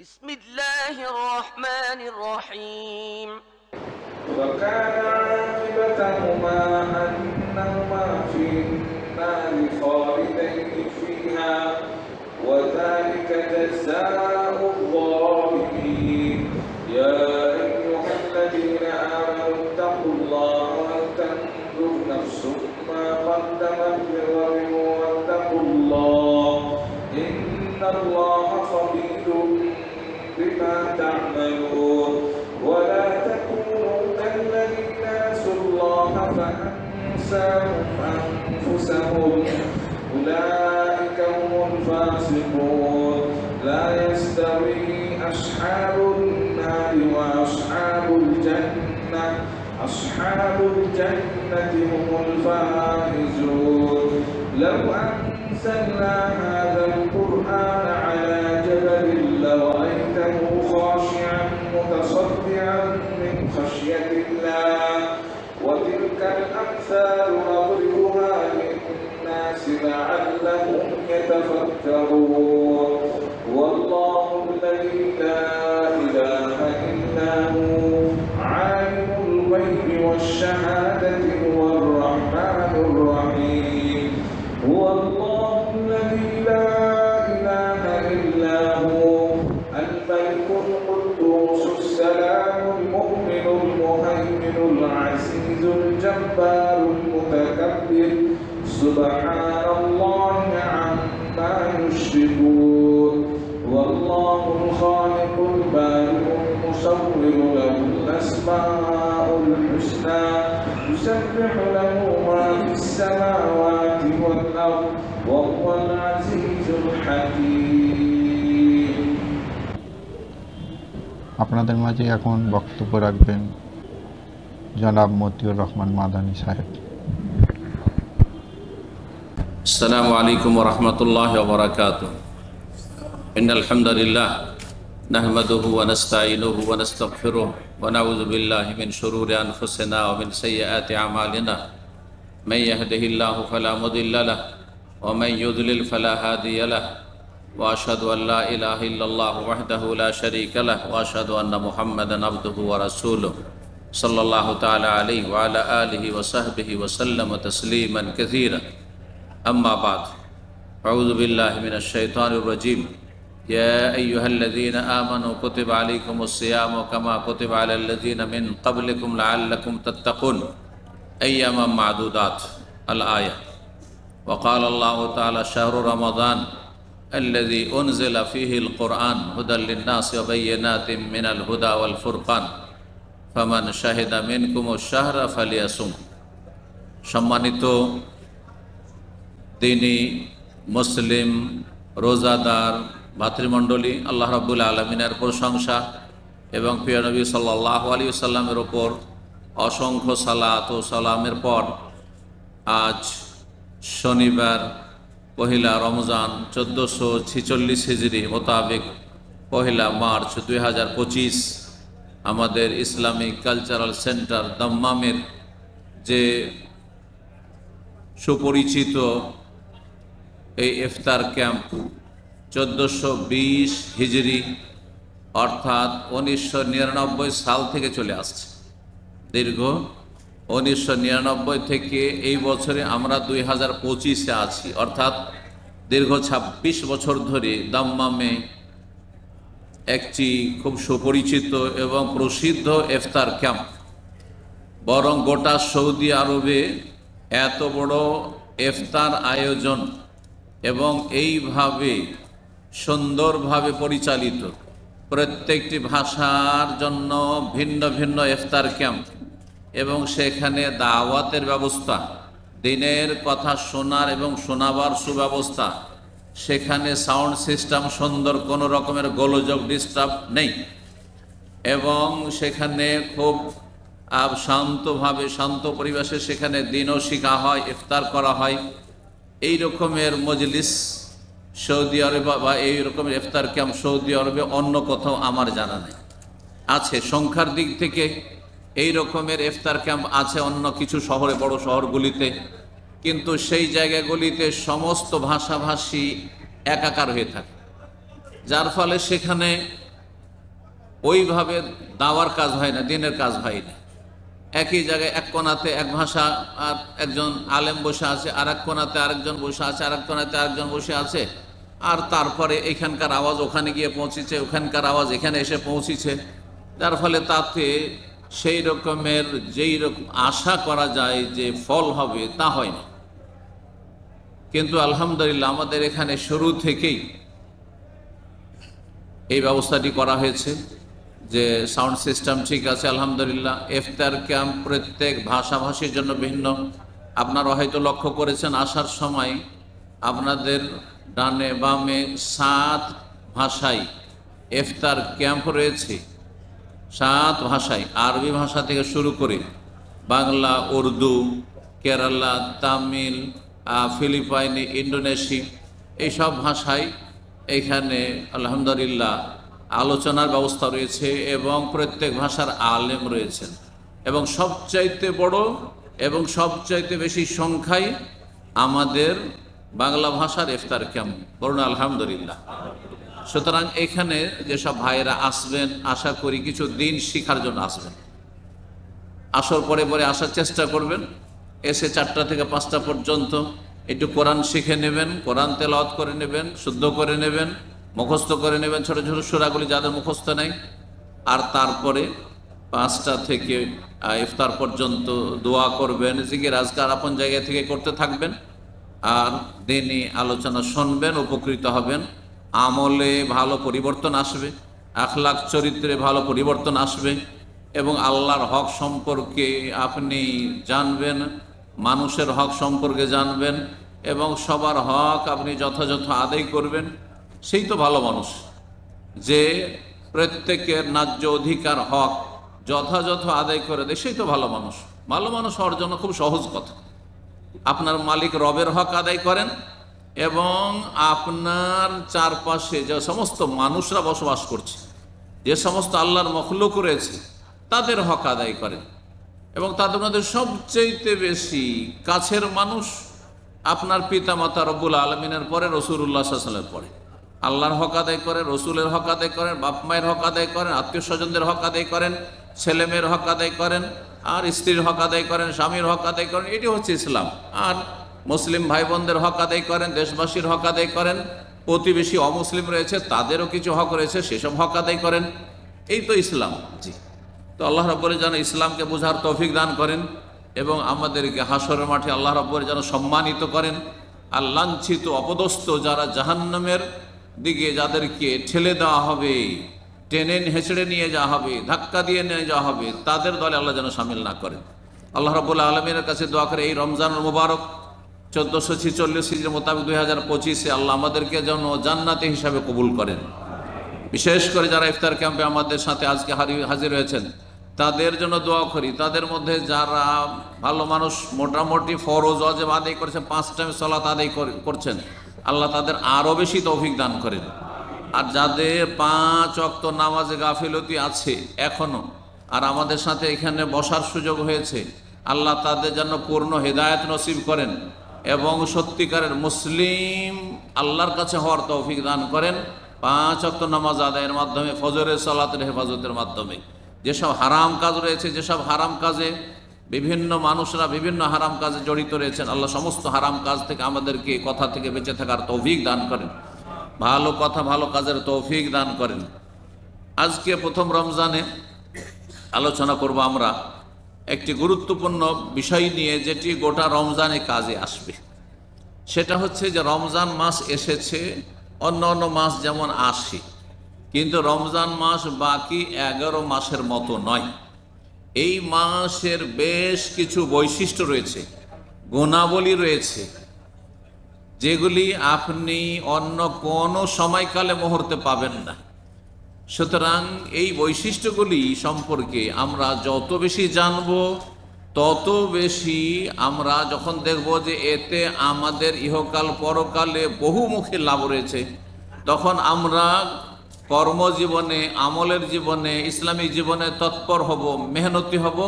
بسم الله الرحمن الرحيم وكان عاقبتهما أنهما في النار خالدين فيها وذلك جزاء الظالمين يا أيها الذين آمنوا اتقوا الله ولتنظر نفس ما قدمت لغد واتقوا الله إن الله خبير بما تعملون ولا تكونوا كالذين نسوا الله فأنساهم أنفسهم أولئك هم الفاسقون لا يستوي أصحاب النار وأصحاب الجنة أصحاب الجنة هم الفائزون لو أنزلنا هذا القرآن على جبل لرأيته خاشعا متصدعا من خشية الله وتلك الأمثال نضربها للناس لعلهم يتفكرون والله الذي لا إله إلا هو عالم الغيب والشهادة هو الرحمن الرحيم هو الله الذي لا إله إلا هو الملك القدوس السلام المؤمن المهيمن العزيز الجبار المتكبر سبحان الله عما يشركون والله الخالق البارئ المصور له الأسماء الحسنى يسبح له ما في السماوات والأرض وهو العزيز الحكيم আপনাদের মাঝে এখন বক্তব্য রাখবেন জনাব মতিউর রহমান মাদানী সাহেব। السلام عليكم ورحمة الله وبركاته إن الحمد لله نحمده ونستعينه ونستغفره ونعوذ بالله من شرور أنفسنا ومن سيئات أعمالنا من يهده الله فلا مضل له ومن يضلل فلا هادي له وأشهد أن لا إله إلا الله وحده لا شريك له وأشهد أن محمدا عبده ورسوله صلى الله تعالى عليه وعلى آله وصحبه وسلم تسليما كثيرا أما بعد أعوذ بالله من الشيطان الرجيم يا أيها الذين آمنوا كتب عليكم الصيام كما كتب على الذين من قبلكم لعلكم تتقون أياما معدودات الآية وقال الله تعالى شهر رمضان الذي أنزل فيه القرآن هدى للناس وبينات من الهدى والفرقان فمن شهد منكم الشهر فليصم সম্মানিত দিনী মুসলিম রোজাদার ভাতৃমণ্ডলী, আল্লাহ রাব্বুল আলামিনের প্রশংসা এবং প্রিয় নবী সাল্লাল্লাহু আলাইহি ওয়াসাল্লামের ওপর অসংখ্য সালাত ও সালামের পর আজ শনিবার পহিলা রমজান 1446 হিজরি মোতাবেক পহিলা মার্চ 2025 আমাদের ইসলামিক কালচারাল সেন্টার দাম্মামের যে সুপরিচিত এই ইফতার ক্যাম্প 1420 হিজরি অর্থাৎ 1999 সাল থেকে চলে আসছে। দীর্ঘ 1999 থেকে এই বছরে আমরা 2025-এ আছি, অর্থাৎ দীর্ঘ 26 বছর ধরে দাম্মামে একটি খুব সুপরিচিত এবং প্রসিদ্ধ ইফতার ক্যাম্প, বরং গোটা সৌদি আরবে এত বড় ইফতার আয়োজন এবং এইভাবে সুন্দরভাবে পরিচালিত প্রত্যেকটি ভাষার জন্য ভিন্ন ভিন্ন ইফতার ক্যাম্প এবং সেখানে দাওয়াতের ব্যবস্থা, দিনের কথা শোনার এবং শোনাবার সুব্যবস্থা, সেখানে সাউন্ড সিস্টেম সুন্দর, কোনো রকমের গোলযোগ ডিস্টার্ব নেই এবং সেখানে খুব শান্তভাবে শান্ত পরিবেশে সেখানে দিনও শিখা হয়, ইফতার করা হয়। এই রকমের মজলিস সৌদি আরবে বা এই রকমের ইফতার ক্যাম্প সৌদি আরবে অন্য কোথাও আমার জানা নেই। আছে সংখ্যার দিক থেকে এই রকমের ইফতার ক্যাম্প আছে অন্য কিছু শহরে, বড় শহরগুলিতে, কিন্তু সেই জায়গাগুলিতে সমস্ত ভাষাভাষী একাকার হয়ে থাকে, যার ফলে সেখানে ওইভাবে দাওয়ার কাজ হয় না, দিনের কাজ হয় না। একই জায়গায় এক কোণাতে এক ভাষা, আর একজন আলেম বসে আছে, আর এক কোণাতে আরেকজন বসে আছে, আর এক কোণাতে আরেকজন বসে আছে, আর তারপরে এখানকার আওয়াজ ওখানে গিয়ে পৌঁছেছে, ওখানকার আওয়াজ এখানে এসে পৌঁছেছে, যার ফলে তাতে সেই রকমের যেই রকম আশা করা যায় যে ফল হবে তা হয় না। কিন্তু আলহামদুলিল্লাহ আমাদের এখানে শুরু থেকেই এই ব্যবস্থাটি করা হয়েছে যে সাউন্ড সিস্টেম ঠিক আছে আলহামদুলিল্লাহ। ইফতার ক্যাম্প প্রত্যেক ভাষাভাষীর জন্য ভিন্ন। আপনারা হয়তো লক্ষ্য করেছেন আসার সময় আপনাদের ডানে বামে 7 ভাষায় ইফতার ক্যাম্প রয়েছে, 7 ভাষায়, আরবি ভাষা থেকে শুরু করে বাংলা, উর্দু, কেরালা, তামিল, ফিলিপাইনি, ইন্দোনেশি, এইসব ভাষায় এখানে আলহামদুলিল্লাহ আলোচনার ব্যবস্থা রয়েছে এবং প্রত্যেক ভাষার আলেম রয়েছেন এবং সবচাইতে বড় এবং সবচাইতে বেশি সংখ্যায় আমাদের বাংলা ভাষার ইফতার ক্যাম্প, বলুন আলহামদুলিল্লাহ। সুতরাং এখানে যেসব ভাইয়েরা আসবেন আশা করি কিছু দিন শিখার জন্য আসবেন, আসর পরে পরে আসার চেষ্টা করবেন, এসে 4টা থেকে 5টা পর্যন্ত একটু কোরআন শিখে নেবেন, কোরআন তেলাওয়াত করে নেবেন, শুদ্ধ করে নেবেন, মুখস্থ করে নেবেন ছোট ছোট সূরাগুলি যাদের মুখস্থ নেই, আর তারপরে 5টা থেকে ইফতার পর্যন্ত দোয়া করবেন, জিকির আজকার আপন জায়গা থেকে করতে থাকবেন, আর দিনই আলোচনা শুনবেন, উপকৃত হবেন, আমলে ভালো পরিবর্তন আসবে, আখলাক চরিত্রে ভালো পরিবর্তন আসবে এবং আল্লাহর হক সম্পর্কে আপনি জানবেন, মানুষের হক সম্পর্কে জানবেন এবং সবার হক আপনি যথাযথ আদায় করবেন। সেই তো ভালো মানুষ, যে প্রত্যেকের ন্যায্য অধিকার হক যথাযথ আদায় করে দেয়, সেই তো ভালো মানুষ। ভালো মানুষ হওয়ার জন্য খুব সহজ কথা, আপনার মালিক রবের হক আদায় করেন এবং আপনার চারপাশে যে সমস্ত মানুষরা বসবাস করছে, যে সমস্ত আল্লাহর মখলুক রয়েছে, তাদের হক আদায় করেন এবং তাদের মধ্যে সবচেয়ে বেশি কাছের মানুষ আপনার পিতা মাতা রব্বুল আলমিনের পরে রাসূলুল্লাহ সাল্লাল্লাহু আলাইহি ওয়াসাল্লামের পরে আল্লাহর হক আদায় করেন, রসুলের হক আদায় করেন, বাপ মায়ের হক আদায় করেন, আত্মীয় স্বজনদের হক আদায় করেন, ছেলে মেয়ের হক আদায় করেন, আর স্ত্রীর হক আদায় করেন, স্বামীর হক আদায় করেন। এটি হচ্ছে ইসলাম। আর মুসলিম ভাই বোনদের হক আদায় করেন, দেশবাসীর হক আদায় করেন, প্রতিবেশী অমুসলিম রয়েছে তাদেরও কিছু হক রয়েছে, সেসব হক আদায় করেন। এই তো ইসলাম। জি, তো আল্লাহ রাব্বুল যেন ইসলামকে বোঝার তৌফিক দান করেন এবং আমাদেরকে হাসরের মাঠে আল্লাহ রাব্বুল যেন সম্মানিত করেন। আর লাঞ্ছিত অপদস্থ যারা জাহান্নামের দিকে যাদেরকে ঠেলে দেওয়া হবে, টেনে হেঁচড়ে নিয়ে যাওয়া হবে, ধাক্কা দিয়ে নিয়ে যাওয়া হবে, তাদের দলে আল্লাহ যেন শামিল না করেন। আল্লাহ রাব্বুল আলমিনের কাছে দোয়া করে এই রমজানুল মুবারক 1446 হিজরি মোতাবেক 2025-এ আল্লাহ আমাদেরকে যেন জান্নাতি হিসাবে কবুল করেন। বিশেষ করে যারা ইফতার ক্যাম্পে আমাদের সাথে আজকে হাজির হয়েছেন তাদের জন্য দোয়া করি। তাদের মধ্যে যারা ভালো মানুষ, মোটামুটি ফরজ ওয়াজিব আদায় করেছেন, 5 টাইম সালাত আদায় করছেন, আল্লাহ তাদের আরও বেশি তৌফিক দান করেন। আর যাদের 5 ওয়াক্ত নামাজে গাফিলতি আছে এখনো, আর আমাদের সাথে এখানে বসার সুযোগ হয়েছে, আল্লাহ তাদের জন্য পূর্ণ হেদায়েত নসিব করেন এবং সত্যিকারের মুসলিম আল্লাহর কাছে হওয়ার তৌফিক দান করেন। 5 ওয়াক্ত নামাজ আদায়ের মাধ্যমে, ফজরের সালাতের হেফাজতের মাধ্যমে। যেসব হারাম কাজ রয়েছে, যেসব হারাম কাজে বিভিন্ন মানুষরা বিভিন্ন হারাম কাজে জড়িত রয়েছেন, আল্লাহ সমস্ত হারাম কাজ থেকে আমাদেরকে কথা থেকে বেঁচে থাকার তৌফিক দান করেন, ভালো কথা ভালো কাজের তৌফিক দান করেন। আজকে প্রথম রমজানে আলোচনা করব আমরা একটি গুরুত্বপূর্ণ বিষয় নিয়ে, যেটি গোটা রমজানে কাজে আসবে। সেটা হচ্ছে যে রমজান মাস এসেছে, অন্য অন্য মাস যেমন আসে, কিন্তু রমজান মাস বাকি 11 মাসের মতো নয়। এই মাসের বেশ কিছু বৈশিষ্ট্য রয়েছে, গুণাবলী রয়েছে, যেগুলি আপনি অন্য কোনো সময়কালে মুহূর্তে পাবেন না। সুতরাং এই বৈশিষ্ট্যগুলি সম্পর্কে আমরা যত বেশি জানব, তত বেশি আমরা যখন দেখব যে এতে আমাদের ইহকাল পরকালে বহুমুখী লাভ রয়েছে, তখন আমরা কর্মজীবনে, আমলের জীবনে, ইসলামী জীবনে তৎপর হব, মেহনতি হব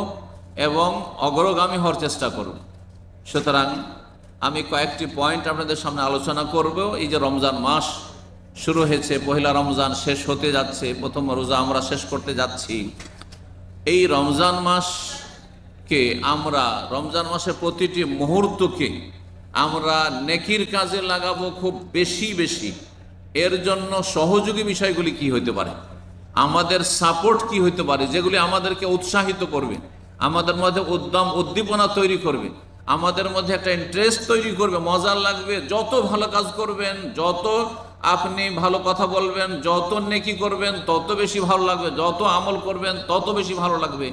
এবং অগ্রগামী হওয়ার চেষ্টা করব। সুতরাং আমি কয়েকটি পয়েন্ট আপনাদের সামনে আলোচনা করব। এই যে রমজান মাস, শুরু হয়েছে, পহেলা রমজান শেষ হতে যাচ্ছে, প্রথম রোজা আমরা শেষ করতে যাচ্ছি। এই রমজান মাসকে আমরা, রমজান মাসের প্রতিটি মুহূর্তকে আমরা নেকির কাজে লাগাবো খুব বেশি বেশি। এর জন্য সহযোগী বিষয়গুলি কি হতে পারে, আমাদের সাপোর্ট কি হতে পারে, যেগুলি আমাদেরকে উৎসাহিত করবে, আমাদের মধ্যে উদ্যম উদ্দীপনা তৈরি করবে, আমাদের মধ্যে একটা ইন্টারেস্ট তৈরি করবে, মজা লাগবে। যত ভালো কাজ করবেন, যত আপনি ভালো কথা বলবেন, যত নেকি করবেন তত বেশি ভালো লাগবে, যত আমল করবেন তত বেশি ভালো লাগবে।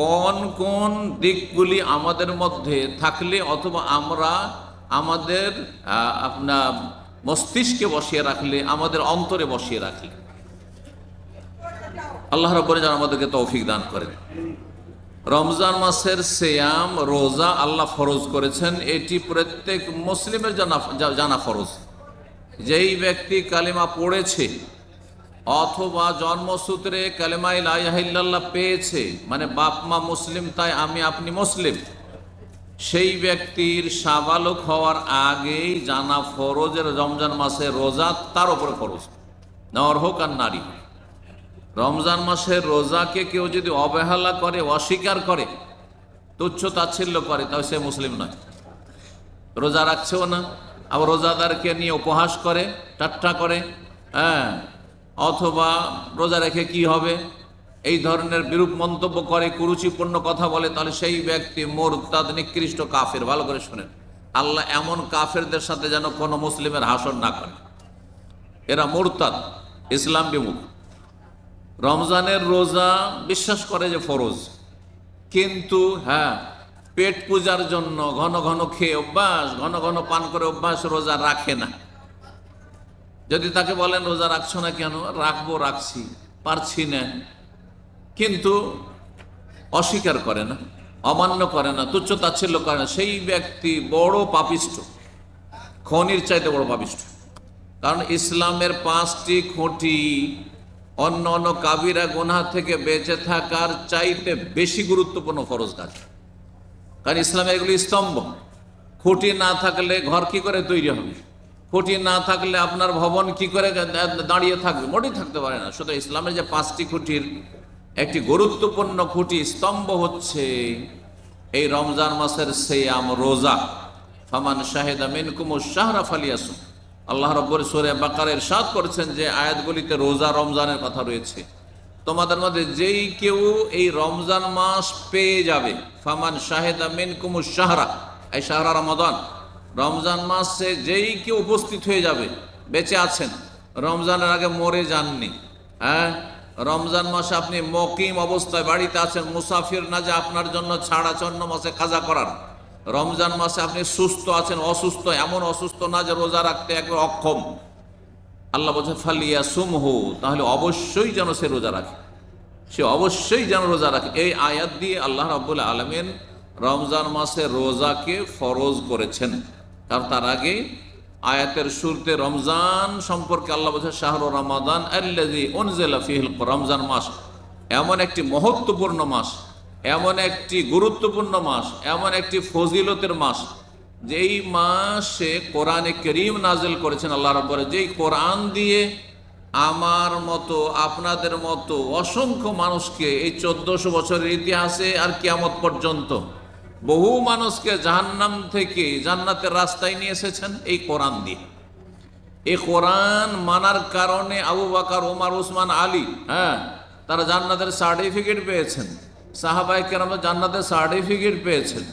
কোন কোন দিকগুলি আমাদের মধ্যে থাকলে, অথবা আমরা আমাদের আপনার মস্তিষ্কে বসিয়ে রাখলে, আমাদের অন্তরে বসিয়ে রাখলে, আল্লাহ রাব্বুল আলামিন আমাদেরকে তৌফিক দান করেন। রমজান মাসের সিয়াম, রোজা আল্লাহ ফরজ করেছেন, এটি প্রত্যেক মুসলিমের জানা ফরজ। যেই ব্যক্তি কালেমা পড়েছে অথবা জন্মসূত্রে কালেমা লা ইলাহা ইল্লাল্লাহ পেয়েছে, মানে বাপ মা মুসলিম তাই আমি আপনি মুসলিম, সেই ব্যক্তির সাবালক হওয়ার আগেই জানা ফরজের রমজান মাসে রোজা তার উপরে ফরজ, নর হোক আর নারী হোক। রমজান মাসের রোজাকে কেউ যদি অবহেলা করে, অস্বীকার করে, তুচ্ছ তাচ্ছিল্য করে, তাহলে সে মুসলিম নয়। রোজা রাখছেও না, আবার রোজাদারকে নিয়ে উপহাস করে, ঠাট্টা করে, হ্যাঁ, অথবা রোজা রেখে কি হবে এই ধরনের বিরূপ মন্তব্য করে, কুরুচিপূর্ণ কথা বলে, তাহলে সেই ব্যক্তি মুরতাদ, নিকৃষ্ট কাফের। ভালো করে শুনেন, আল্লাহ এমন কাফেরদের সাথে যেন কোনো মুসলিমের হাসর না করে, এরা মুরতাদ, ইসলাম বিমুখ। রমজানের রোজা বিশ্বাস করে যে ফরজ, কিন্তু হ্যাঁ পেট পূজার জন্য ঘন ঘন খেয়ে অভ্যাস, ঘন ঘন পান করে অভ্যাস, রোজা রাখে না। যদি তাকে বলেন রোজা রাখছো না কেন, রাখবো, রাখছি, পারছি না, কিন্তু অস্বীকার করে না, অমান্য করে না, তুচ্ছ তাচ্ছিল্য করে না, সেই ব্যক্তি বড় পাপিষ্ঠ, খনির চাইতে বড় পাপিষ্ঠ। কারণ ইসলামের 5টি খুঁটি অন্য অন্য কাবিরা গুনাহ থেকে বেঁচে থাকার চাইতে বেশি গুরুত্বপূর্ণ ফরজ কাজ। কারণ ইসলামে এগুলি স্তম্ভ, খুঁটি না থাকলে ঘর কি করে তৈরি হবে, খুঁটি না থাকলে আপনার ভবন কি করে দাঁড়িয়ে থাকবে, মোটেই থাকতে পারে না। শুধু ইসলামের যে 5টি খুঁটির একটি গুরুত্বপূর্ণ খুঁটি, স্তম্ভ হচ্ছে এই রমজান মাসের সিয়াম, রোজা। ফামান শাহিদা মিনকুমুশ শাহরা ফালিয়াসুম। আল্লাহ রাব্বুল সূরা বাকারায় ইরশাদ করেছেন যে আয়াতগুলিতে রোজা, রমজানের কথা রয়েছে। তোমাদের মধ্যে যেই কেউ এই রমজান মাস পেয়ে যাবে, ফামান শাহিদা মিনকুমুশ শাহরা, এই শাহরা রমাদান, রমজান মাসে যেই কেউ উপস্থিত হয়ে যাবে, বেঁচে আছেন, রমজানের আগে মরে যাননি, হ্যাঁ, রমজান মাসে আপনি মকিম অবস্থায় বাড়িতে আছেন, মুসাফির না যে আপনার জন্য ছাড়া চন্ন মাসে কাজা করার। রমজান মাসে আপনি সুস্থ আছেন, অসুস্থ, এমন অসুস্থ না যে রোজা রাখতে একবার অক্ষম। আল্লাহ বলছে ফালিয়াসুমহু, তাহলে অবশ্যই যেন সে রোজা রাখে, সে অবশ্যই যেন রোজা রাখে। এই আয়াত দিয়ে আল্লাহ রাব্বুল আলামিন রমজান মাসে রোজাকে ফরজ করেছেন। কারণ তার আগে আয়াতের শুরুতে রমজান সম্পর্কে আল্লাহ বলছে শাহরু রমাদান আল্লাযী উনজিলা ফীহিল কুরআন। রমজান মাস এমন একটি মহত্বপূর্ণ মাস, এমন একটি গুরুত্বপূর্ণ মাস, এমন একটি ফজিলতের মাস, যেই মাসে কোরআনে কারীম নাজিল করেছেন আল্লাহ রাব্বুল। যেই কোরআন দিয়ে আমার মতো আপনাদের মতো অসংখ্য মানুষকে এই 1400 বছরের ইতিহাসে আর কিয়ামত পর্যন্ত বহু মানুষকে জাহান্নাম থেকে জান্নাতের রাস্তায় নিয়ে এসেছেন এই কোরআন দিয়ে। এই কোরআন মানার কারণে আবু বকর, ওমর, ওসমান, আলী, হ্যাঁ, তারা জান্নাতের সার্টিফিকেট পেয়েছেন, সাহাবায়ে কেরাম জান্নাতের সার্টিফিকেট পেয়েছেন।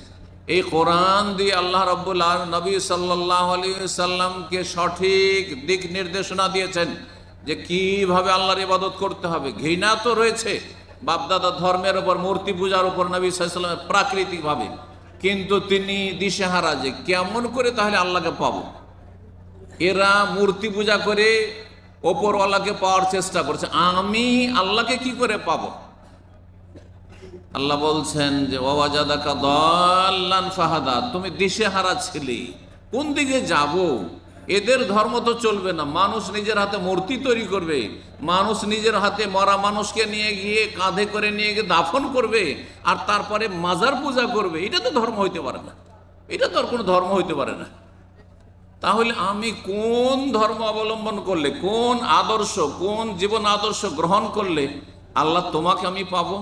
এই কোরআন দিয়ে আল্লাহ রাব্বুল আলামিন নবী সাল্লাল্লাহু আলাইহি ওয়াসাল্লামকে সঠিক দিক নির্দেশনা দিয়েছেন যে কিভাবে আল্লাহর ইবাদত করতে হবে। ঘৃণা তো রয়েছে বাপদাদা ধর্মের উপর, মূর্তি পূজার উপর নবী সাল্লাল্লাহু আলাইহি ওয়াসাল্লামের প্রাকৃতিকভাবে, কিন্তু তিনি দিশেহারা যে কেমন করে তাহলে আল্লাহকে পাবো। এরা মূর্তি পূজা করে ওপরওয়ালাকে পাওয়ার চেষ্টা করছে, আমি আল্লাহকে কি করে পাবো। আল্লাহ বলছেন যে ওয়াজাদাকা দাল্লান ফাহাদা, তুমি দিশেহারা ছিলে, কোন দিকে যাব। এদের ধর্ম তো চলবে না। মানুষ নিজের হাতে মূর্তি তৈরি করবে, মানুষ নিজের হাতে মরা মানুষকে নিয়ে গিয়ে কাঁধে করে নিয়ে গিয়ে দাফন করবে, আর তারপরে মাজার পূজা করবে। এটা তো ধর্ম হইতে পারে না, এটা তো আর কোনো ধর্ম হইতে পারে না। তাহলে আমি কোন ধর্ম অবলম্বন করলে, কোন আদর্শ, কোন জীবন আদর্শ গ্রহণ করলে আল্লাহ তোমাকে আমি পাবো?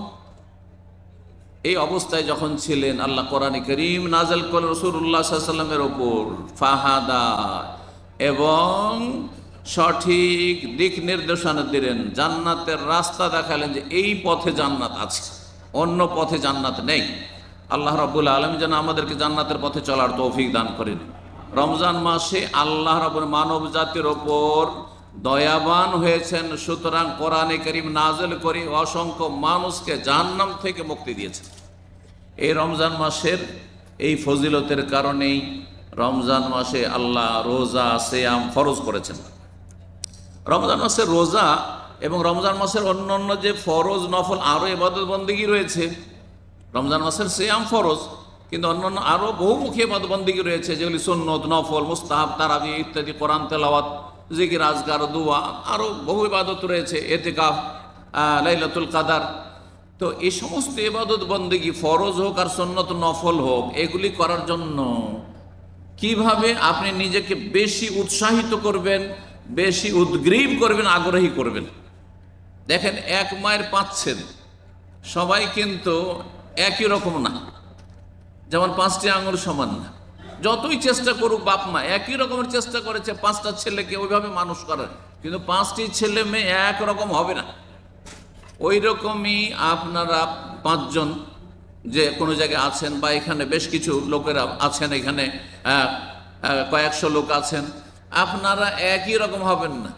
এই অবস্থায় যখন ছিলেন, আল্লাহ কোরআনে কারীম নাযিল করলেন রাসূলুল্লাহ সাল্লাল্লাহু আলাইহি ওয়াসাল্লামের উপর, ফাহাদা, এবং সঠিক দিক নির্দেশনা দিলেন, জান্নাতের রাস্তা দেখালেন যে এই পথে জান্নাত আছে, অন্য পথে জান্নাত নেই। আল্লাহ রাব্বুল আলামিন যেন আমাদেরকে জান্নাতের পথে চলার তৌফিক দান করেন। রমজান মাসে আল্লাহ রাব্বুল মানব জাতির ওপর দয়াবান হয়েছেন, সুতরাং কোরআনে কারীম নাযিল করে অসংখ্য মানুষকে জাহান্নাম থেকে মুক্তি দিয়েছেন। এই রমজান মাসের এই ফজিলতের কারণেই রমজান মাসে আল্লাহ রোজা সিয়াম ফরজ করেছেন। রমজান মাসের রোজা এবং রমজান মাসের অন্যান্য যে ফরজ নফল আরও ইবাদত বন্দেগী রয়েছে, রমজান মাসের সিয়াম ফরজ, কিন্তু অন্যান্য আরও বহুমুখী ইবাদত বন্দেগী রয়েছে, যেগুলি সুন্নত, নফল, মুস্তাহাব, তারাবি ইত্যাদি, কোরআন তেলাওয়াত, জিকির, আজকার, দুয়া, আরও বহু ইবাদত রয়েছে, এতেকাফ, লাইলাতুল কাদার। তো এই সমস্ত ইবাদত বন্দেগী ফরজ হোক আর সুন্নত নফল হোক, এগুলি করার জন্য কিভাবে আপনি নিজেকে বেশি উৎসাহিত করবেন, বেশি উদ্গ্রীব করবেন, আগ্রহী করবেন। দেখেন, এক মায়ের 5 ছেলে, সবাই কিন্তু একই রকম না, যেমন 5টি আঙুল সমান না। যতই চেষ্টা করুক বাপ মা, একই রকমের চেষ্টা করেছে 5টা ছেলেকে ওইভাবে মানুষ করার, কিন্তু 5টি ছেলে মেয়ে একরকম হবে না। ওই রকমই আপনারা 5 জন যে কোনো জায়গায় আছেন, বা এখানে বেশ কিছু লোকেরা আছেন, এখানে কয়েকশো লোক আছেন, আপনারা একই রকম হবেন না,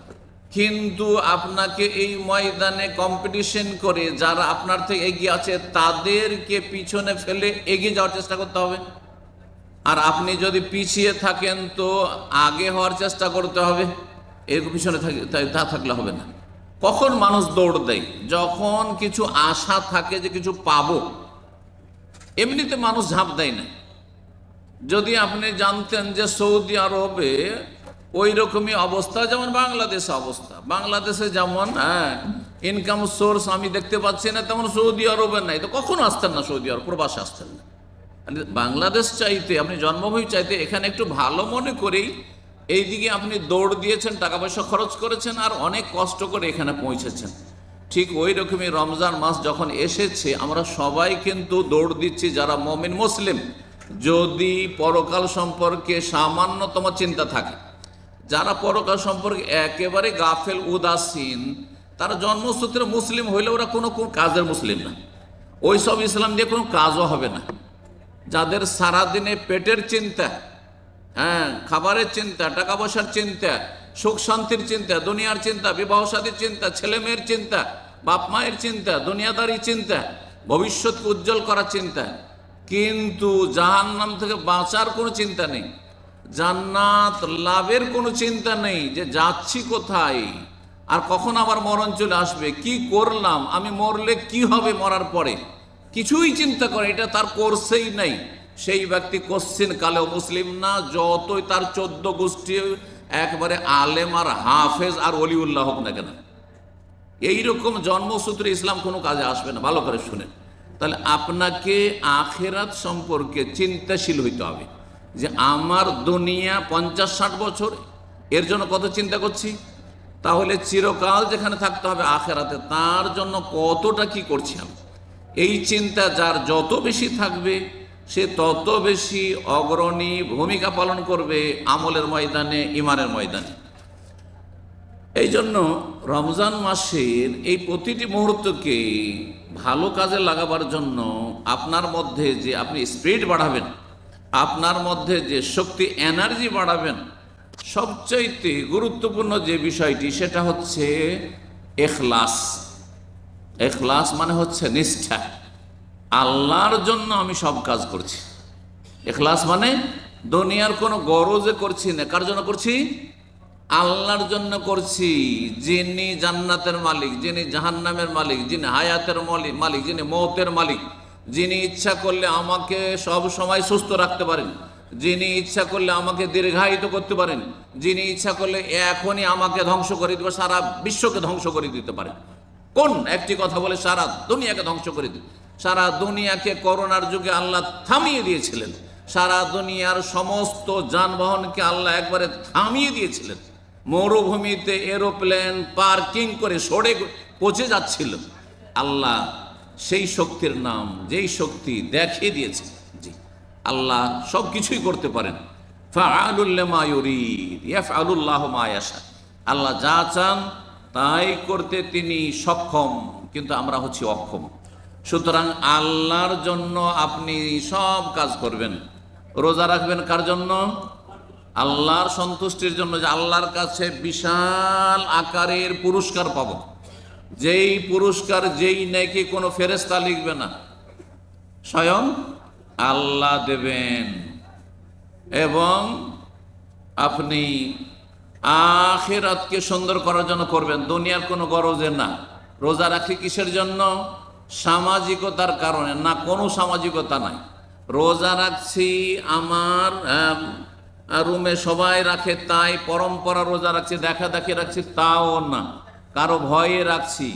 কিন্তু আপনাকে এই ময়দানে কম্পিটিশন করে যারা আপনার থেকে এগিয়ে আছে তাদেরকে পিছনে ফেলে এগিয়ে যাওয়ার চেষ্টা করতে হবে। আর আপনি যদি পিছিয়ে থাকেন তো আগে হওয়ার চেষ্টা করতে হবে, এরকম পিছনে তা থাকলে হবে না। কখন মানুষ দৌড় দেয়? যখন কিছু আশা থাকে যে কিছু পাবো, এমনিতে মানুষ ঝাঁপ দেয় না। যদি আপনি জানতেন যে সৌদি আরবে ওই রকমই অবস্থা যেমন বাংলাদেশে অবস্থা, বাংলাদেশে যেমন ইনকাম সোর্স আমি দেখতে পাচ্ছি না, তেমন সৌদি আরবে নাই, তো কখনো আসতেন না সৌদি আরব, প্রবাসে আসতেন না। বাংলাদেশ চাইতে, আপনি জন্মভূমি চাইতে এখানে একটু ভালো মনে করেই এইদিকে আপনি দৌড় দিয়েছেন, টাকা পয়সা খরচ করেছেন, আর অনেক কষ্ট করে এখানে পৌঁছেছেন। ঠিক ওই রকমই রমজান মাস যখন এসেছে, আমরা সবাই কিন্তু দৌড় দিচ্ছি যারা মুমিন মুসলিম, যদি পরকাল সম্পর্কে সামান্যতম চিন্তা থাকে। যারা পরকাল সম্পর্কে একেবারে গাফেল, উদাসীন, তারা জন্মসূত্রে মুসলিম হইলে ওরা কোনো কাজের মুসলিম না, ওই সব ইসলাম দিয়ে কোনো কাজও হবে না। যাদের সারাদিনে পেটের চিন্তা, খাবারের চিন্তা, টাকা পয়সার চিন্তা, সুখ শান্তির চিন্তা, দুনিয়ার চিন্তা, বিবাহ শাদীর চিন্তা, ছেলে মেয়ের চিন্তা, বাপ মায়ের চিন্তা, দুনিয়াদারি চিন্তা, ভবিষ্যৎকে উজ্জ্বল করার চিন্তা, কিন্তু জাহান্নাম থেকে বাঁচার কোনো চিন্তা নেই, জান্নাত লাভের কোনো চিন্তা নেই, যে যাচ্ছি কোথায় আর কখন আমার মরণ চলে আসবে, কি করলাম, আমি মরলে কি হবে, মরার পরে কিছুই চিন্তা করে, এটা তার কোর্সেই নাই। সেই ব্যক্তি কোশ্চিন কালেও মুসলিম না, যতই তার 14 গোষ্ঠী একবারে আলেম আর হাফেজ আর ওলিউল্লাহ হোক না কেন, এইরকম জন্মসূত্রে ইসলাম কোনো কাজে আসবে না। ভালো করে শুনেন, তাহলে আপনাকে আখেরাত সম্পর্কে চিন্তাশীল হইতে হবে, যে আমার দুনিয়া 50-60 বছর, এর জন্য কত চিন্তা করছি, তাহলে চিরকাল যেখানে থাকতে হবে আখেরাতে, তার জন্য কতটা কি করছি আমি। এই চিন্তা যার যত বেশি থাকবে, সে তত বেশি অগ্রণী ভূমিকা পালন করবে আমলের ময়দানে, ইমানের ময়দানে। এই জন্য রমজান মাসের এই প্রতিটি মুহূর্তকে ভালো কাজে লাগাবার জন্য আপনার মধ্যে যে আপনি স্পিরিট বাড়াবেন, আপনার মধ্যে যে শক্তি, এনার্জি বাড়াবেন, সবচাইতে গুরুত্বপূর্ণ যে বিষয়টি সেটা হচ্ছে ইখলাস। ইখলাস মানে হচ্ছে নিষ্ঠা, আল্লাহর জন্য আমি সব কাজ করছি। ইখলাস মানে দুনিয়ার কোনো গরজে করছি না, কার জন্য করছি? আল্লাহর জন্য করছি, যিনি জান্নাতের মালিক, যিনি জাহান্নামের মালিক, যিনি হায়াতের মালিক, যিনি মওতের মালিক, যিনি ইচ্ছা করলে আমাকে সব সময় সুস্থ রাখতে পারেন, যিনি ইচ্ছা করলে আমাকে দীর্ঘায়িত করতে পারেন, যিনি ইচ্ছা করলে এখনই আমাকে ধ্বংস করে দিতে, সারা বিশ্বকে ধ্বংস করে দিতে পারেন। কোন একটি কথা বলে সারা দুনিয়াকে ধ্বংস করে দিতে? সারা দুনিয়াকে করোনার যুগে আল্লাহ থামিয়ে দিয়েছিলেন, সারা দুনিয়ার সমস্ত যানবাহনকে আল্লাহ একবারে থামিয়ে দিয়েছিলেন। মরুভূমিতে এরোপ্লেন পার্কিং করে সরে পৌঁছে যাচ্ছিল। আল্লাহ সেই শক্তির নাম, যেই শক্তি দেখিয়ে দিয়েছে। জি, আল্লাহ সব কিছুই করতে পারেন। ফাআলুল লিমা ইউরিদ ইয়াফআলুল্লাহু মা ইয়াশা। আল্লাহ যা চান তাই করতে তিনি সক্ষম, কিন্তু আমরা হচ্ছি অক্ষম। সুতরাং আল্লাহর জন্য আপনি সব কাজ করবেন। রোজা রাখবেন কার জন্য? আল্লাহর সন্তুষ্টির জন্য, যে আল্লাহর কাছে বিশাল আকারের পুরস্কার পাবো, যেই পুরস্কার, যেই নেকি কোনো ফেরেশতা লিখবে না, স্বয়ং আল্লাহ দেবেন। এবং আপনি আখিরাতকে সুন্দর করার জন্য করবেন, দুনিয়ার কোনো গরজে না। রোজা রাখি কিসের জন্য? সামাজিকতার কারণে না, কোনো সামাজিকতা নাই। রোজা রাখছি আমার রুমে সবাই রাখে তাই পরম্পরা রোজা রাখছি, দেখা দেখে রাখছি তাও না, কারো ভয়ে রাখছি,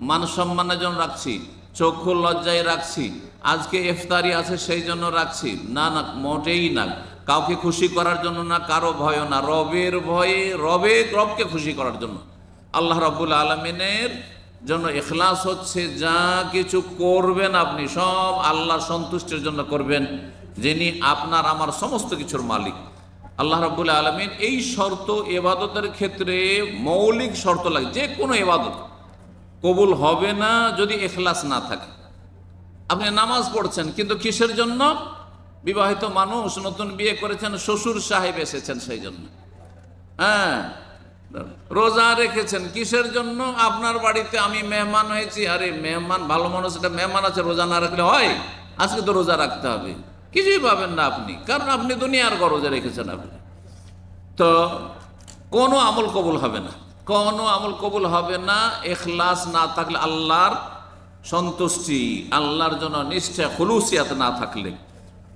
মান সম্মানের জন্য রাখছি, চক্ষু লজ্জায় রাখছি, আজকে ইফতারি আছে সেই জন্য রাখছি, না না, মোটেই না। কাউকে খুশি করার জন্য না, কারো ভয় না, রবের ভয়ে, রবকে খুশি করার জন্য, আল্লাহ রাব্বুল আলামিনের জন্য। ইখলাস হচ্ছে যা কিছু করবেন আপনি সব আল্লাহর সন্তুষ্টির জন্য করবেন, যিনি আপনার আমার সমস্ত কিছুর মালিক। আল্লাহ রাব্বুল আলামিন এই শর্ত ইবাদতের ক্ষেত্রে মৌলিক শর্ত লাগে। যে কোনো ইবাদত কবুল হবে না যদি ইখলাস না থাকে। আপনি নামাজ পড়ছেন কিন্তু কিসের জন্য? বিবাহিত মানুষ, নতুন বিয়ে করেছেন, শ্বশুর সাহেব এসেছেন সেই জন্য। হ্যাঁ, রোজা রেখেছেন কিসের জন্য? আপনার বাড়িতে আমি মেহমান হয়েছি। আরে মেহমান, ভালো মানুষ, এটা মেহমান আছে, রোজা না রাখলে হয়? আজকে তো রোজা রাখতে হবে। কিছুই পাবেন না আপনি, কারণ আপনি দুনিয়ার গরজে রেখেছেন আপনি। তো কোনো আমল কবুল হবে না, কোনো আমল কবুল হবে না ইখলাস না থাকলে, আল্লাহর সন্তুষ্টি, আল্লাহর জন্য নিষ্ঠা, খুলুসিয়াত না থাকলে।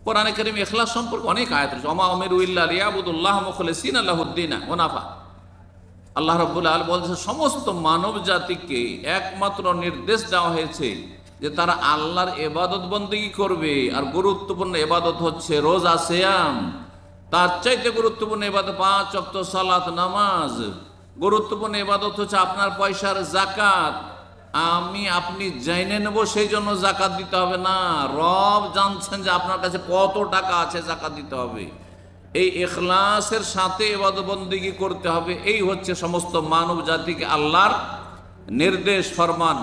কোরআনে কারীমে ইখলাস সম্পর্কে অনেক আয়াত রয়েছে। ওমা উমিরু ইল্লা লিয়াবুদুল্লাহ মুখলিসিনা লাহুদ্দিনা ওয়ানাফা। আল্লাহ রাব্বুল আলামিন বলছেন সমস্ত মানব জাতিকে একমাত্র নির্দেশ দেওয়া হয়েছে যে তারা আল্লাহর ইবাদত বন্দেগী করবে। আর গুরুত্বপূর্ণ ইবাদত হচ্ছে রোজা, সিয়াম। তার চাইতে গুরুত্বপূর্ণ ইবাদত 5 ওয়াক্ত সালাত, নামাজ। গুরুত্বপূর্ণ ইবাদত হচ্ছে আপনার পয়সার যাকাত। আপনি জেনে নেব সেই জন্য যাকাত দিতে হবে না, রব জানছেন যে আপনার কাছে কত টাকা আছে, যাকাত দিতে হবে। এই ইখলাসের সাথে ইবাদত বন্দেগী করতে হবে। এই হচ্ছে সমস্ত মানব জাতিকে আল্লাহর নির্দেশ, ফরমান।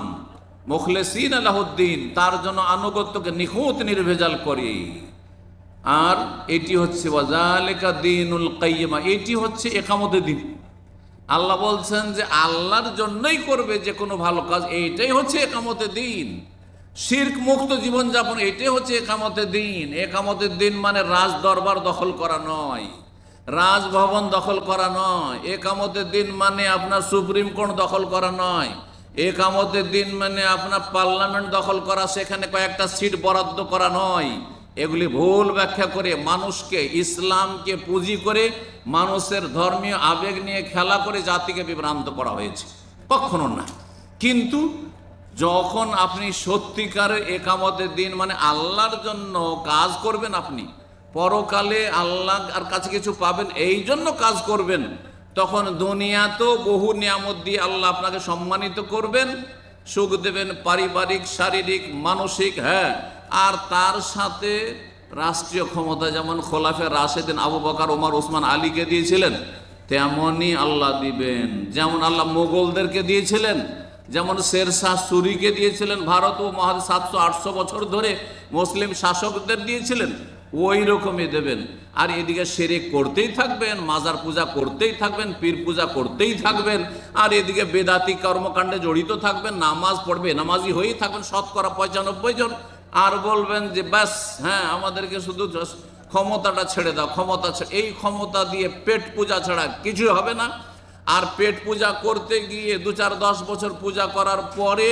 মুখলিসিনা লাহুদ্দিন, তার জন্য আনুগত্যকে নিখুঁত নির্ভেজাল করে। আর এটি হচ্ছে ওয়াজালিকা দীনুল কাইয়্যিমা, এটি হচ্ছে ইকামতের দিন। আল্লাহ বলছেন যে আল্লাহর জন্যই করবে যে কোনো ভালো কাজ, এইটাই হচ্ছে ইকামতের দিন। শিরক মুক্ত জীবনযাপন, এটাই হচ্ছে ইকামতের দিন। ইকামতের দিন মানে রাজ দরবার দখল করা নয়, রাজভবন দখল করা নয়। ইকামতের দিন মানে আপনার সুপ্রিম কোর্ট দখল করা নয়। ইকামতের দিন মানে আপনার পার্লামেন্ট দখল করা, সেখানে কয়েকটা সিট বরাদ্দ করা নয়। এগুলি ভুল ব্যাখ্যা করে মানুষকে, ইসলামকে পুঁজি করে মানুষের ধর্মীয় আবেগ নিয়ে খেলা করে জাতিকে বিভ্রান্ত করা হয়েছে, কখনো না। কিন্তু যখন আপনি সত্যিকারের ইকামতের দিন মানে আল্লাহর জন্য কাজ করবেন, আপনি পরকালে আল্লাহর কাছে কিছু পাবেন এই জন্য কাজ করবেন, তখন দুনিয়াতেও বহু নিয়ামত দিয়ে আল্লাহ আপনাকে সম্মানিত করবেন, সুখ দেবেন, পারিবারিক, শারীরিক, মানসিক। হ্যাঁ, আর তার সাথে রাষ্ট্রীয় ক্ষমতা যেমন খোলাফে রাশেদিন আবু বকর, ওমর, ওসমান, আলীকে দিয়েছিলেন, তেমনই আল্লাহ দিবেন। যেমন আল্লাহ মোগলদেরকে দিয়েছিলেন, যেমন শেরশাহ সুরিকে দিয়েছিলেন, ভারত ও মহাদেশ 700-800 বছর ধরে মুসলিম শাসকদের দিয়েছিলেন, ওই রকমই দেবেন। আর এদিকে শিরক করতেই থাকবেন, মাজার পূজা করতেই থাকবেন, পীর পূজা করতেই থাকবেন, আর এদিকে বেদাতি কর্মকাণ্ডে জড়িত থাকবেন, নামাজ পড়বে, নামাজি হয়েই থাকবেন 95% জন। আর বলবেন যে ব্যাস, হ্যাঁ আমাদেরকে শুধু ক্ষমতাটা ছেড়ে দাও, ক্ষমতা। এই ক্ষমতা দিয়ে পেট পূজা ছাড়া কিছুই হবে না। আর পেট পূজা করতে গিয়ে 2-4-10 বছর পূজা করার পরে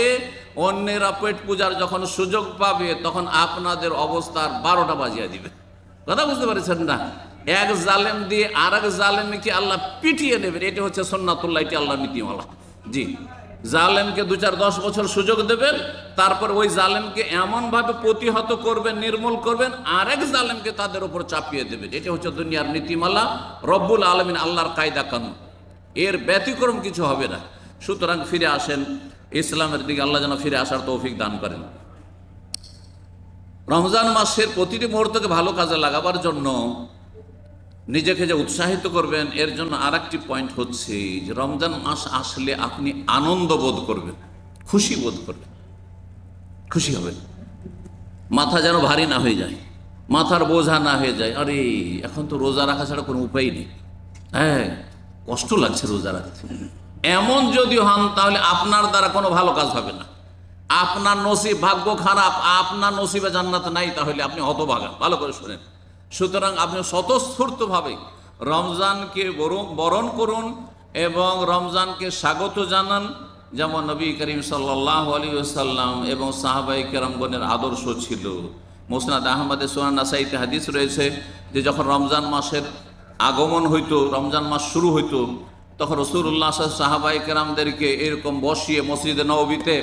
অন্যেরা পেট পূজার যখন সুযোগ পাবে, তখন আপনাদের অবস্থার 12টা বাজিয়ে দিবে। কথা বুঝতে পারছেন না? এক জালেম দিয়ে আর এক জালেমকে আল্লাহ পিটিয়ে নেবেন। এটা হচ্ছে সুন্নাতুল্লাহ, এটি আল্লাহর নীতিমালা। জি, জালেমকে 2-4-10 বছর সুযোগ দেবেন, তারপর ওই জালেমকে এমনভাবে প্রতিহত করবেন, নির্মূল করবেন, আরেক জালেমকে তাদের উপর চাপিয়ে দেবেন। এটা হচ্ছে দুনিয়ার নীতিমালা, রব্বুল আলামিন আল্লাহর কায়দা কানুন, এর ব্যতিক্রম কিছু হবে না। সুতরাং ফিরে আসেন ইসলামের দিকে, আল্লাহ যেন ফিরে আসার তৌফিক দান করেন। রমজান মাসের প্রতিটি মুহূর্তকে ভালো কাজে লাগাবার জন্য নিজেকে যে উৎসাহিত করবেন, এর জন্য আর একটি পয়েন্ট হচ্ছে যে রমজান মাস আসলে আপনি আনন্দ বোধ করবেন, খুশি বোধ করবেন, খুশি হবেন, মাথা যেন ভারী না হয়ে যায়, মাথার বোঝা না হয়ে যায়। আরে এখন তো রোজা রাখা ছাড়া কোনো উপায় নেই, হ্যাঁ কষ্ট লাগছে রোজা রাখতে, এমন যদি হন তাহলে আপনার দ্বারা কোনো ভালো কাজ হবে না, আপনার নসিব ভাগ্য খারাপ, আপনার নসিবে জান্নাত নাই, তাহলে আপনি হতভাগা। ভালো করে শুনেন। সুতরাং আপনি স্বতঃস্ফূর্তভাবে রমজানকে বরণ করুন এবং রমজানকে স্বাগত জানান, যেমন নবী করিম সাল্লাল্লাহু আলাইহি ওয়াসাল্লাম এবং সাহাবায়ে কেরামগণের আদর্শ ছিল। মুসনাদ আহমদে, সুনান নাসাইতে হাদিস রয়েছে যে যখন রমজান মাসের আগমন হইতো, রমজান মাস শুরু হইতো, তখন রাসূলুল্লাহ সাহাবায়ে কেরামদেরকে এরকম বসিয়ে মসজিদে নববীতে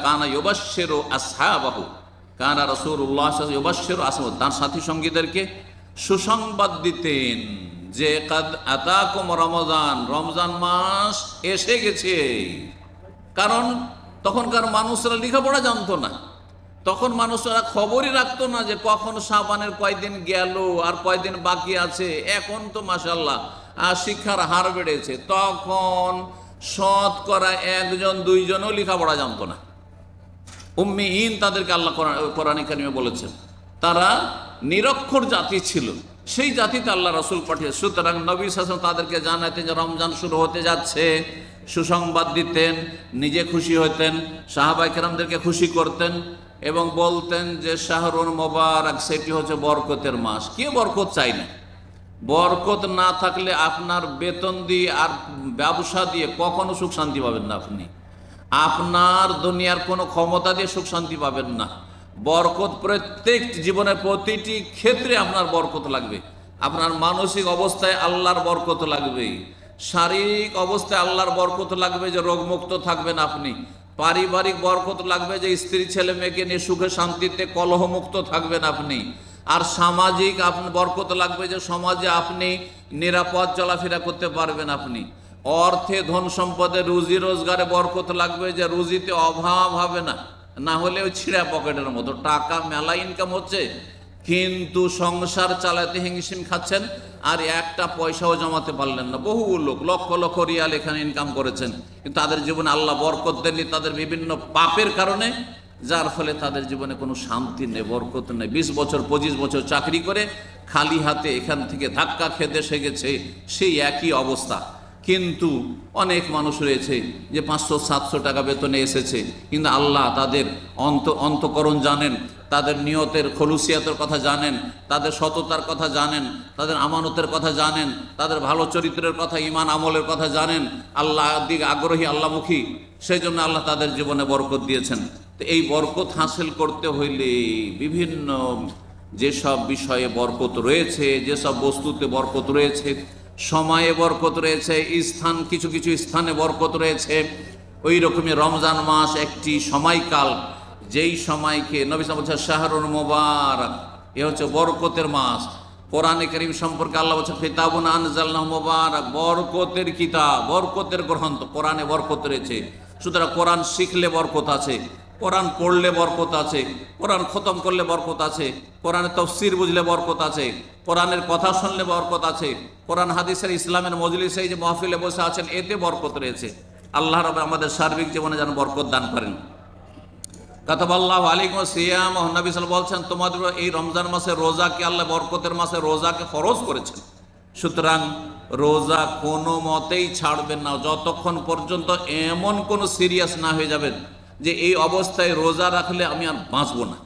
কানা ইউবাশশিরু আসহাবাহু, কানা রাসূলুল্লাহ ইউবাশশিরু আসহাবাহু, তার সাথী সঙ্গীদেরকে সুসংবাদ দিতেন যে কাদ আতাকুম রমজান, রমজান মাস এসে গেছে। কারণ তখনকার মানুষরা লেখাপড়া জানতো না, তখন মানুষরা খবরই রাখতো না যে কখন শাবানের কয়দিন গেল আর কয়দিন বাকি আছে। এখন তো মাশাআল্লাহ শিক্ষার হার বেড়েছে, তখন শতকরা 1-2জনও লেখাপড়া জানতো না। উম্মিহীন তাদেরকে আল্লাহ কোরআনে কারিমে বলেছেন, তারা নিরক্ষর জাতি ছিল, সেই জাতিতে আল্লাহ রাসূল পাঠিয়ে। সুতরাং নবী সাল্লাল্লাহু আলাইহি ওয়াসাল্লাম তাদেরকে জানাতেন যে রমজান শুরু হতে যাচ্ছে, সুসংবাদ দিতেন, নিজে খুশি হতেন, সাহাবায়ে কেরামদেরকে খুশি করতেন এবং বলতেন যে শাহরুন মুবারক, সেটি হচ্ছে বরকতের মাস। কে বরকত চাই না? বরকত না থাকলে আপনার বেতন দিয়ে আর ব্যবসা দিয়ে কখনো সুখ শান্তি পাবেন না, আপনি আপনার দুনিয়ার কোনো ক্ষমতা দিয়ে সুখ শান্তি পাবেন না। বরকত প্রত্যেক জীবনের প্রতিটি ক্ষেত্রে আপনার বরকত লাগবে। আপনার মানসিক অবস্থায় আল্লাহর বরকত লাগবে, শারীরিক অবস্থায় আল্লাহর বরকত লাগবে যে রোগমুক্ত থাকবেন আপনি, পারিবারিক বরকত লাগবে যে স্ত্রী ছেলে মেয়েকে নিয়ে সুখে শান্তিতে কলহমুক্ত থাকবেন আপনি, আর সামাজিক আপনার বরকত লাগবে যে সমাজে আপনি নিরাপদ চলাফেরা করতে পারবেন আপনি, অর্থে ধন সম্পদে রুজি রোজগারে বরকত লাগবে যে রুজিতে অভাব হবে না, না হলে ওই ছিঁড়া পকেটের মতো টাকা মেলা ইনকাম হচ্ছে কিন্তু সংসার চালাতে হিমশিম খাচ্ছেন আর একটা পয়সাও জমাতে পারলেন না। বহু লোক লক্ষ লক্ষ রিয়াল এখানে ইনকাম করেছেন কিন্তু তাদের জীবনে আল্লাহ বরকত দেননি, তাদের বিভিন্ন পাপের কারণে, যার ফলে তাদের জীবনে কোনো শান্তি নেই, বরকত নেই। 20 বছর 25 বছর চাকরি করে খালি হাতে এখান থেকে ধাক্কা খেতে এসে গেছে, সেই একই অবস্থা। কিন্তু অনেক মানুষ রয়েছে যে 500-700 টাকা বেতনে এসেছে, কিন্তু আল্লাহ তাদের অন্তকরণ জানেন, তাদের নিয়তের খলুসিয়াতের কথা জানেন, তাদের সততার কথা জানেন, তাদের আমানতের কথা জানেন, তাদের ভালো চরিত্রের কথা, ঈমান আমলের কথা জানেন, আল্লাহ দিকে আগ্রহী, আল্লাহমুখী, সেই জন্য আল্লাহ তাদের জীবনে বরকত দিয়েছেন। তো এই বরকত হাসিল করতে হইলে বিভিন্ন যেসব বিষয়ে বরকত রয়েছে, যেসব বস্তুতে বরকত রয়েছে, সময়ে বরকত রয়েছে, স্থান কিছু কিছু স্থানে বরকত রয়েছে, ওই রকমই রমজান মাস একটি সময়কাল, যেই সময়কে নবী সাল্লাল্লাহু আলাইহি ওয়াসাল্লাম বলছেন শাহরুন মুবারক, এ হচ্ছে বরকতের মাস। কোরআনে কারীম সম্পর্কে আল্লাহ বলছেন কিতাবুন আনজালনাহু মুবারক, বরকতের কিতাব, বরকতের গ্রন্থ, কোরআনে বরকত রয়েছে। সুতরাং কোরআন শিখলে বরকত আছে, কোরআন পড়লে বরকত আছে, কোরআন খতম করলে বরকত আছে, কোরআনের তাফসীর বুঝলে বরকত আছে, কোরআনের কথা শুনলে বরকত আছে, কোরআন হাদিসের ইসলামের মজলিসে যে মাহফিলে বসে আছেন এতে বরকত রয়েছে। আল্লাহ রাব্বুল আমাদের সার্বিক জীবনে যেন বরকত দান করেন। কাতাবাল্লাহু আলাইকুম সিয়াম, নবী সাল্লাল্লাহু আলাইহি ওয়াসাল্লাম বলছেন তোমাদের এই রমজান মাসে রোজাকে আল্লাহ বরকতের মাসে রোজাকে ফরজ করেছেন। সুতরাং রোজা কোনো মতেই ছাড়বেন না যতক্ষণ পর্যন্ত এমন কোনো সিরিয়াস না হয়ে যাবেন যে এই অবস্থায় রোজা রাখলে আমি আর বাঁচবো না।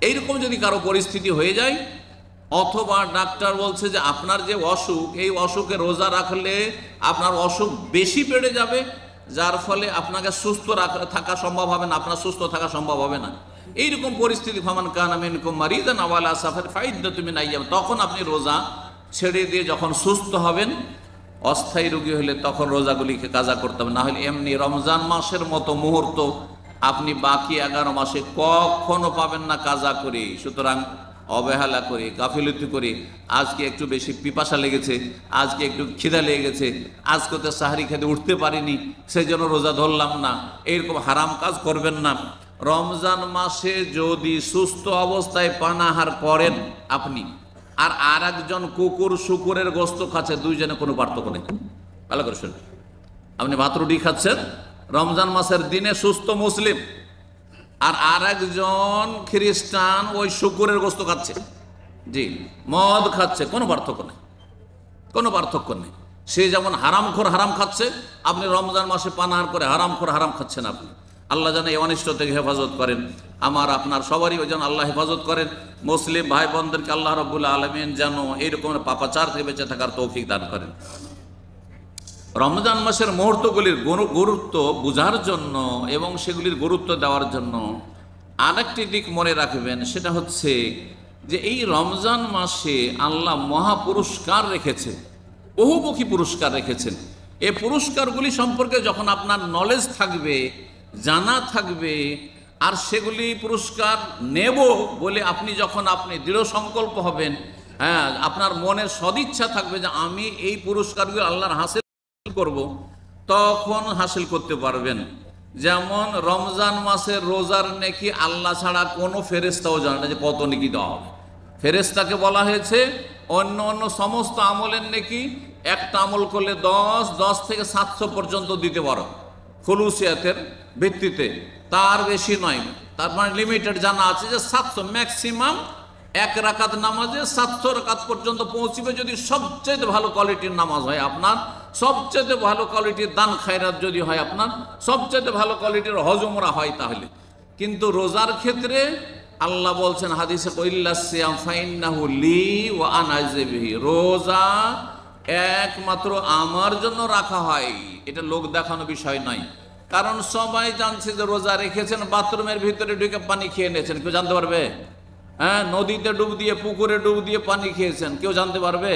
এইরকম যদি কারো পরিস্থিতি হয়ে যায়, অথবা ডাক্তার বলছে যে আপনার যে অসুখ, এই অসুখে রোজা রাখলে আপনার অসুখ বেশি বেড়ে যাবে, যার ফলে আপনাকে সুস্থ থাকা সম্ভব হবে না, আপনার সুস্থ থাকা সম্ভব হবে না, এইরকম পরিস্থিতি ফামান কানা মিনকুম মারিদান আও আলা সাফার ফাইদ্দাতুম মিন আইয়াম, তখন আপনি রোজা ছেড়ে দিয়ে যখন সুস্থ হবেন অস্থায়ী রোগী হলে তখন রোজাগুলিকে কাজা করতে হবে, না হলে এমনি রমজান মাসের মতো মুহূর্ত আপনি বাকি 11 মাসে কখনো পাবেন না কাজা করে। সুতরাং অবহেলা করে, গাফিলতি করে, আজকে একটু বেশি পিপাসা লেগেছে, আজকে একটু খিদা লেগে গেছে, আজকে তো সাহারি খেতে উঠতে পারিনি, সেই জন্য রোজা ধরলাম না, এরকম হারাম কাজ করবেন না। রমজান মাসে যদি সুস্থ অবস্থায় পানাহার করেন আপনি, আর একজন কুকুর শুকুরের গোস্ত খাচ্ছে, দুইজনে কোনো পার্থক্য নেই। ভালো করে শুনুন, আপনি ভাত রুটি খাচ্ছেন রমজান মাসের দিনে সুস্থ মুসলিম, আর একজন খ্রিস্টান ওই শুকুরের গোস্ত খাচ্ছে, জি মদ খাচ্ছে, কোনো পার্থক্য নেই, কোনো পার্থক্য নেই। সে যেমন হারামখোর হারাম খাচ্ছে, আপনি রমজান মাসে পানাহার করে হারামখোর হারাম খাচ্ছেন আপনি। আল্লাহ যেন এই অনিষ্ট থেকে হেফাজত করেন, আমার আপনার সবারই যেন আল্লাহ হেফাজত করেন। মুসলিম ভাই বোনদেরকে আল্লাহ রাব্বুল আলামিন যেন এইরকম পাপাচার থেকে বেঁচে থাকার তৌফিক দান করেন। রমজান মাসের মুহূর্তগুলির গুরুত্ব বোঝার জন্য এবং সেগুলির গুরুত্ব দেওয়ার জন্য আরেকটি দিক মনে রাখবেন, সেটা হচ্ছে যে এই রমজান মাসে আল্লাহ মহা পুরস্কার রেখেছেন, বহুমুখী পুরস্কার রেখেছেন। এই পুরস্কারগুলি সম্পর্কে যখন আপনার নলেজ থাকবে, জানা থাকবে, আর সেগুলি পুরস্কার নেব বলে আপনি দৃঢ় সংকল্প হবেন, হ্যাঁ আপনার মনের সদিচ্ছা থাকবে যে আমি এই পুরস্কারগুলো আল্লাহর হাসিল করব, তখন হাসিল করতে পারবেন। যেমন রমজান মাসের রোজার নেকি আল্লাহ ছাড়া কোনো ফেরেশতাও জানে না যে কত নেকি দেওয়া হবে। ফেরেশতাকে বলা হয়েছে অন্য অন্য সমস্ত আমলের নেকি একটা আমল করলে 10 থেকে 700 পর্যন্ত দিতে পারো খুলুসিয়াতের ভিত্তিতে, তার বেশি নয়। তার মানে লিমিটেড জানা আছে যে 700 ম্যাক্সিমাম, এক রাকাত নামাজে 700 রাকাত পর্যন্ত পৌঁছবে যদি সবচেয়ে ভালো কোয়ালিটির নামাজ হয় আপনার, সবচেয়ে ভালো কোয়ালিটির দান খায়রাত যদি হয় আপনার, সবচেয়ে ভালো কোয়ালিটির হজ উমরা হয় তাহলে। কিন্তু রোজার ক্ষেত্রে আল্লাহ বলছেন হাদিসে, ইল্লা সিয়াম ফাইন্নাহু লি ওয়া আনা আজজি বিহি, রোজা একমাত্র আমার জন্য রাখা হয়, এটা লোক দেখানো বিষয় নয়। কারণ সবাই জানছে যে রোজা রেখেছেন, বাথরুমের ভিতরে ঢুকে পানি খেয়ে নিয়েছেন, কেউ জানতে পারবে? হ্যাঁ, নদীতে ডুব দিয়ে, পুকুরে ডুব দিয়ে পানি খেয়েছেন, কেউ জানতে পারবে?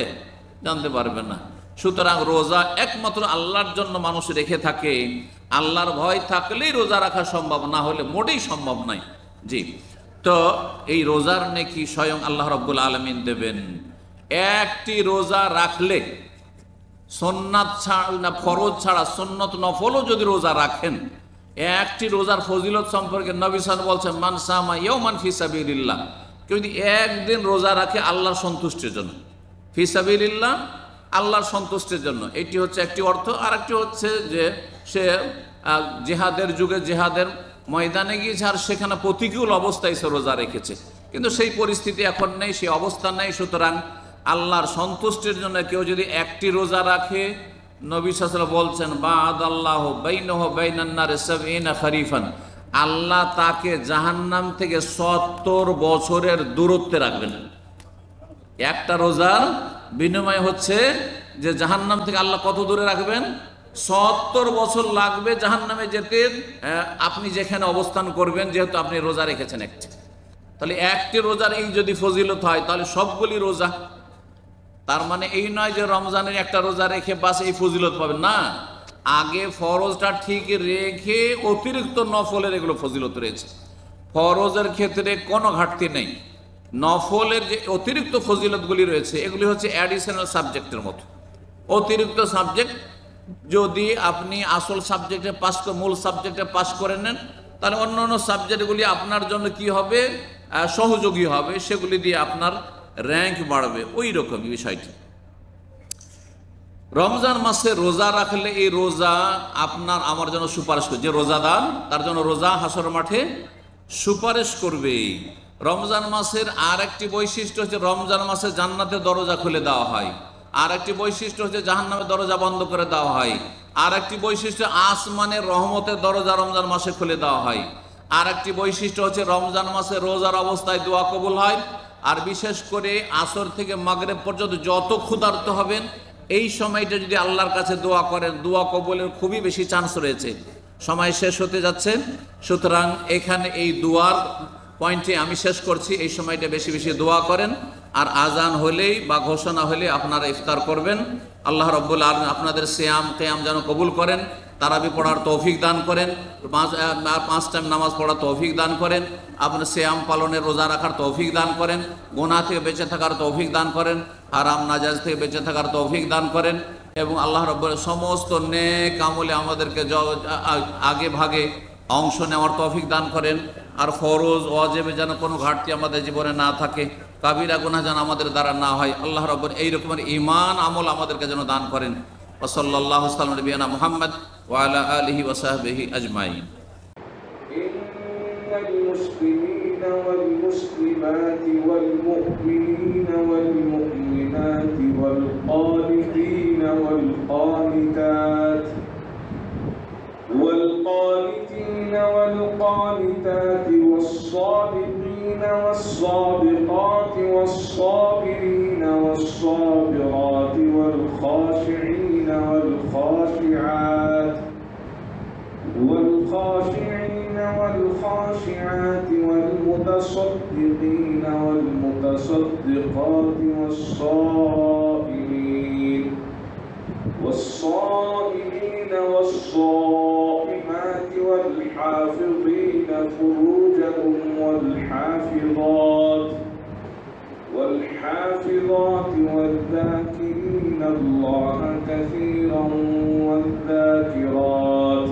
জানতে পারবে না। সুতরাং রোজা একমাত্র আল্লাহর জন্য মানুষ রেখে থাকে, আল্লাহর ভয় থাকলেই রোজা রাখা সম্ভব, না হলে মোটেই সম্ভব নয়। জি, তো এই রোজার নেকি স্বয়ং আল্লাহ রাব্বুল আলামিন দেবেন। একটি রোজা রাখলে সুন্নাত ছাড়া, ফরজ ছাড়া সুন্নত নফলও যদি রোজা রাখেন, একটি রোজার ফজিলত সম্পর্কে নবী সাল্লাল্লাহু আলাইহি ওয়াসাল্লাম বলছেন, মান সামা ইয়াওমান ফি সাবিলিল্লাহ, কেউ যদি একদিন রোজা রাখে আল্লাহর সন্তুষ্টির জন্য, ফি সাবিলিল্লাহ আল্লাহর সন্তুষ্টির জন্য, এটি হচ্ছে একটি অর্থ। আর একটি হচ্ছে যে সে জেহাদের যুগে জেহাদের ময়দানে গিয়েছে, আর সেখানে প্রতিকূল অবস্থায় সে রোজা রেখেছে, কিন্তু সেই পরিস্থিতি এখন নেই, সেই অবস্থা নেই। সুতরাং আল্লাহর সন্তুষ্টির জন্য কেউ যদি একটি রোজা রাখে, নবী সাল্লাল্লাহু আলাইহি ওয়াসাল্লাম বলছেন, বা'দাল্লাহু বাইনাহু বাইনান নারি 70 খরিফান, আল্লাহ তাকে জাহান্নাম থেকে 70 বছরের দূরত্বে রাখবেন। একটা রোজার বিনিময় হচ্ছে যে জাহান্নাম থেকে আল্লাহ কত দূরে রাখবেন? 70 বছর লাগবে জাহান্নামে যেতে, আপনি যেখানে অবস্থান করবেন, যেহেতু আপনি রোজা রেখেছেন একটি। তাহলে একটি রোজার এই যদি ফজিলত হয়, তাহলে সবগুলি রোজা, তার মানে এই নয় যে রমজানের একটা রোজা রেখে বাস এই ফজিলত পাবেন না, আগে ফরজটা ঠিক রেখে অতিরিক্ত নফলের এগুলো ফজিলত রয়েছে। ফরজের ক্ষেত্রে কোনো ঘাটতি নেই, নফলের যে অতিরিক্ত ফজিলতগুলি রয়েছে এগুলি হচ্ছে অ্যাডিশনাল সাবজেক্টের মতো, অতিরিক্ত সাবজেক্ট। যদি আপনি আসল সাবজেক্টে পাস, মূল সাবজেক্টে পাস করে নেন, তাহলে অন্য অন্য সাবজেক্টগুলি আপনার জন্য কি হবে? সহযোগী হবে, সেগুলি দিয়ে আপনার র্যাঙ্ক বাড়বে, ওই রকমই বিষয়টি। রমজান মাসে রোজা রাখলে এই রোজা আপনার আমার জন্য সুপারিশ করবে, যে রোজাদার তার জন্য রোজা হাসর মাঠে সুপারিশ করবে। রমজান মাসের আর একটি বৈশিষ্ট্য হচ্ছে রমজান মাসে জান্নাতের দরজা খুলে দেওয়া হয়, আর একটি বৈশিষ্ট্য হচ্ছে জাহান্নামের দরজা বন্ধ করে দেওয়া হয়, আর একটি বৈশিষ্ট্য আসমানের রহমতের দরজা রমজান মাসে খুলে দেওয়া হয়, আর একটি বৈশিষ্ট্য হচ্ছে রমজান মাসে রোজার অবস্থায় দোয়া কবুল হয়। আর বিশেষ করে আসর থেকে মাগরিব পর্যন্ত যত ক্ষুধার্ত হবেন এই সময়টা যদি আল্লাহর কাছে দোয়া করেন, দোয়া কবুলের খুবই বেশি চান্স রয়েছে। সময় শেষ হতে যাচ্ছে, সুতরাং এখানে এই দোয়ার পয়েন্টে আমি শেষ করছি। এই সময়টা বেশি বেশি দোয়া করেন, আর আজান হলেই বা ঘোষণা হলেই আপনারা ইফতার করবেন। আল্লাহ রাব্বুল আলামিন আপনাদের সিয়াম কিয়াম যেন কবুল করেন, তারাবি পড়ার তৌফিক দান করেন, 5 টাইম নামাজ পড়ার তৌফিক দান করেন, আপনার সিয়াম পালনের রোজা রাখার তৌফিক দান করেন, গুনাহ থেকে বেঁচে থাকার তৌফিক দান করেন, হারাম নাজায়েজ থেকে বেঁচে থাকার তৌফিক দান করেন এবং আল্লাহ রাব্বুল সমস্ত নেক আমলে আমাদেরকে আগে ভাগে অংশ নেওয়ার তৌফিক দান করেন। আর ফরজ ওয়াজিবে যেন কোনো ঘাটতি আমাদের জীবনে না থাকে, কাবিরা গুনাহ যেন আমাদের দ্বারা না হয়। আল্লাহ রাব্বুল এই রকমের ঈমান আমল আমাদেরকে যেন দান করেন। ওয়া সাল্লাল্লাহু আলা নবিয়িনা মুহাম্মদ ওয়া আলা আলিহি ওয়া সাহবিহি আজমাইন। ইন্নাল মুসলিমিনা ওয়াল মুসলিমাতি ওয়াল মুমিনিনা ওয়াল মুমিনাতি ওয়াল কানিতিনা ওয়াল কানিতাত والقانتين والقانتات والصادقين والصادقات والصابرين والصابرات والخاشعين والخاشعات والخاشعات والمتصدقين والمتصدقات والصائمين والصائمات والحافظين فروجهم والحافظات والذاكرين الله كثيرا والذاكرات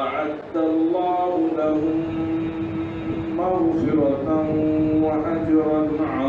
أعد الله لهم مغفرة وأجرا عظيما.